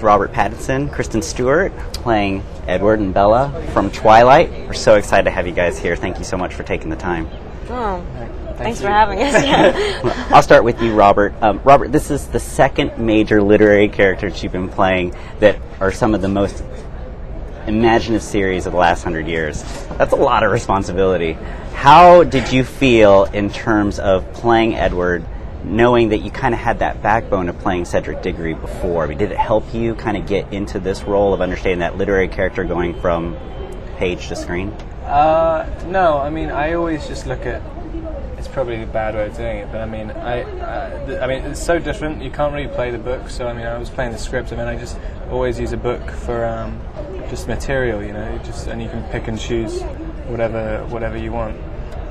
Robert Pattinson, Kristen Stewart, playing Edward and Bella from Twilight. We're so excited to have you guys here. Thank you so much for taking the time. Oh, thanks for having us. Yeah. I'll start with you, Robert. Robert, this is the second major literary characters you've been playing that are some of the most imaginative series of the last 100 years. That's a lot of responsibility. How did you feel in terms of playing Edward, knowing that you kind of had that backbone of playing Cedric Diggory before? I mean, did it help you kind of get into this role of understanding that literary character going from page to screen? No, I mean, I always just look at, it's probably a bad way of doing it, but I mean, I mean, it's so different. You can't really play the book, so I mean, I was playing the script. I mean, I just always use a book for just material, you know, and you can pick and choose whatever you want.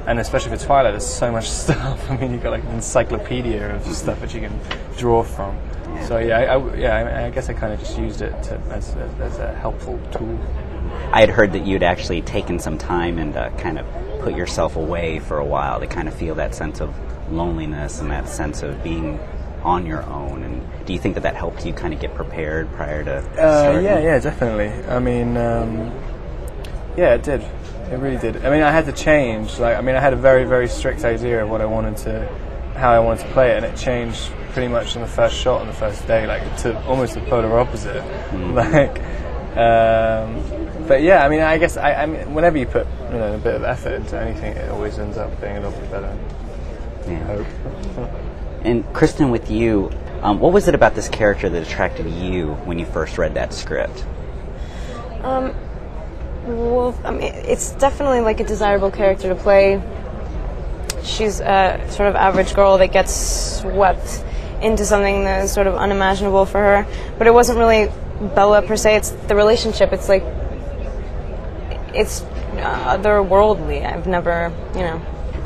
And especially for Twilight, there's so much stuff. I mean, you've got like an encyclopedia of stuff that you can draw from. So I guess I kind of just used it as a helpful tool. I had heard that you'd actually taken some time and kind of put yourself away for a while to kind of feel that sense of loneliness and that sense of being on your own. And do you think that helped you kind of get prepared prior to starting? Yeah, definitely. I mean, yeah, it did. It really did. I mean, I had to change. Like, I mean, I had a very, very strict idea of how I wanted to play it, and it changed pretty much in the first shot on the first day, like to almost the polar opposite. But yeah, I mean, I guess I mean, whenever you put a bit of effort into anything, it always ends up being a little bit better. Yeah. I hope. And Kristen, with you, what was it about this character that attracted you when you first read that script? Well, I mean, it's definitely like a desirable character to play. She's a sort of average girl that gets swept into something that is sort of unimaginable for her. But it wasn't really Bella per se. It's the relationship. It's like it's otherworldly. I've never,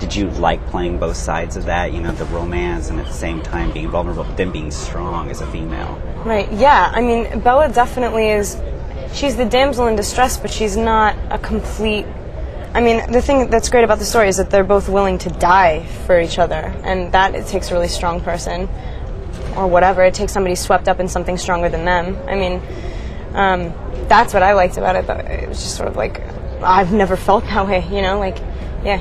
Did you like playing both sides of that? You know, the romance and at the same time being vulnerable, but then being strong as a female. Right. Yeah. I mean, Bella definitely is. She's the damsel in distress, but she's not a complete... I mean, the thing that's great about the story is that they're both willing to die for each other, and that it takes a really strong person, or whatever. It takes somebody swept up in something stronger than them. I mean, that's what I liked about it. It was just sort of like, I've never felt that way, yeah.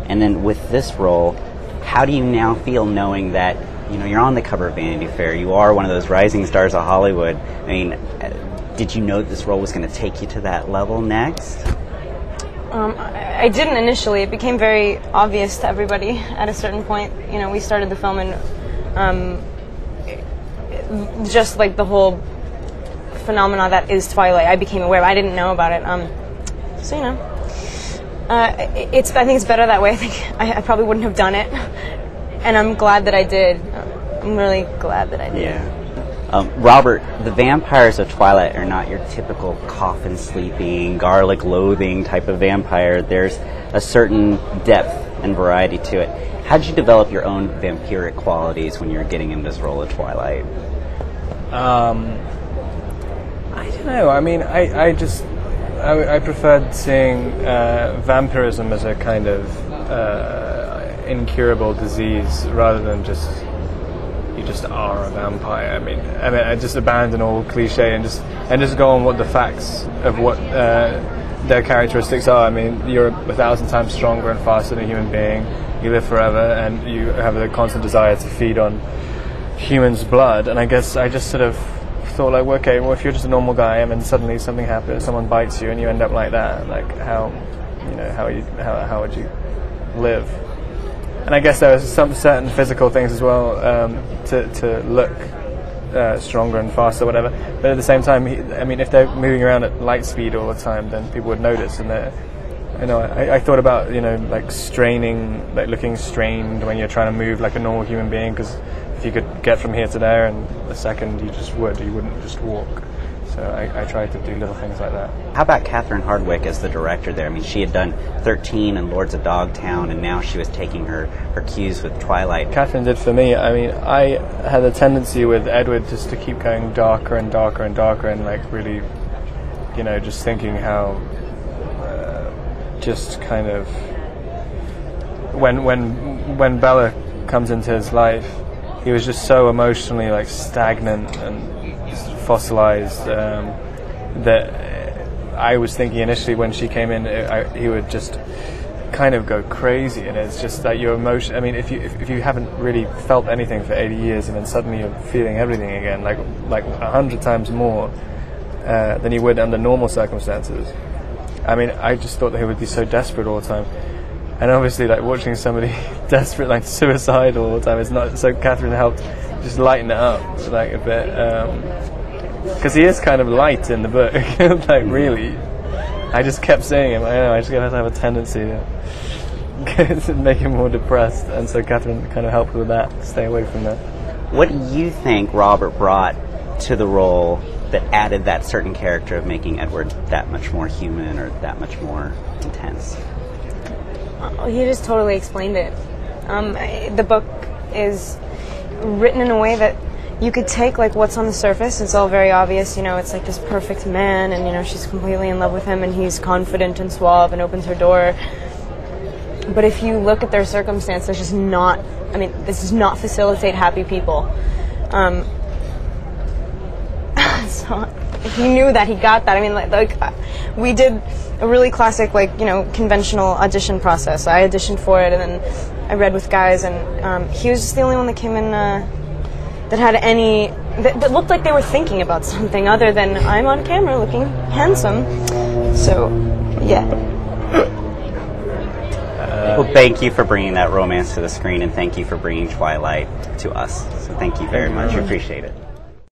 And then with this role, how do you now feel knowing that, you're on the cover of Vanity Fair, you are one of those rising stars of Hollywood? I mean, did you know this role was going to take you to that level next? I didn't initially. It became very obvious to everybody at a certain point. We started the film and just like the whole phenomena that is Twilight, I became aware of. I didn't know about it. I think it's better that way. I think I probably wouldn't have done it, and I'm glad that I did. I'm really glad that I did. Yeah. Robert, the vampires of Twilight are not your typical coffin-sleeping, garlic-loathing type of vampire. There's a certain depth and variety to it. How did you develop your own vampiric qualities when you were getting into this role of Twilight? I don't know. I mean, I preferred seeing vampirism as a kind of incurable disease rather than just... you just are a vampire. I mean, I just abandon all cliche and just go on what the facts of what their characteristics are. I mean, you're 1,000 times stronger and faster than a human being. You live forever, and you have a constant desire to feed on humans' blood. And I guess I just sort of thought, like, okay, well, if you're just a normal guy, and then suddenly something happens, someone bites you, and you end up like that, like how would you live? And I guess there are some certain physical things as well to look stronger and faster, whatever. But at the same time, if they're moving around at light speed all the time, then people would notice. And I thought about like straining, like looking strained when you're trying to move like a normal human being, because if you could get from here to there in a second, you wouldn't just walk. So I tried to do little things like that. How about Catherine Hardwicke as the director there? I mean, she had done 13 and Lords of Dogtown, and now she was taking her cues with Twilight. Catherine did for me. I mean, I had a tendency with Edward just to keep going darker and darker and darker, and like really, just thinking how, just kind of, when Bella comes into his life, he was just so emotionally like stagnant and fossilized, that I was thinking initially when she came in, he would just kind of go crazy, and it's just that your emotion. I mean, if you haven't really felt anything for 80 years, and then suddenly you're feeling everything again, like 100 times more than you would under normal circumstances. I mean, I just thought that he would be so desperate all the time, and obviously, like watching somebody desperate, like suicidal all the time, it's not. So Catherine helped just lighten it up like a bit, because he is kind of light in the book, like really. I just kept saying him. I know. I just have to have a tendency to make him more depressed, and so Catherine kind of helped with that. Stay away from that. What do you think Robert brought to the role that added that certain character of making Edward that much more human or that much more intense? He just totally explained it. The book is written in a way that you could take like what's on the surface. It's all very obvious, it's like this perfect man, and she's completely in love with him, and he's confident and suave and opens her door. But if you look at their circumstance, this does not facilitate happy people. So he knew that, he got that. I mean, like we did a really classic, conventional audition process. I auditioned for it, and then I read with guys, and he was just the only one that came in that had that looked like they were thinking about something other than I'm on camera looking handsome. So, yeah. Well, thank you for bringing that romance to the screen, and thank you for bringing Twilight to us. So thank you very much. We appreciate it.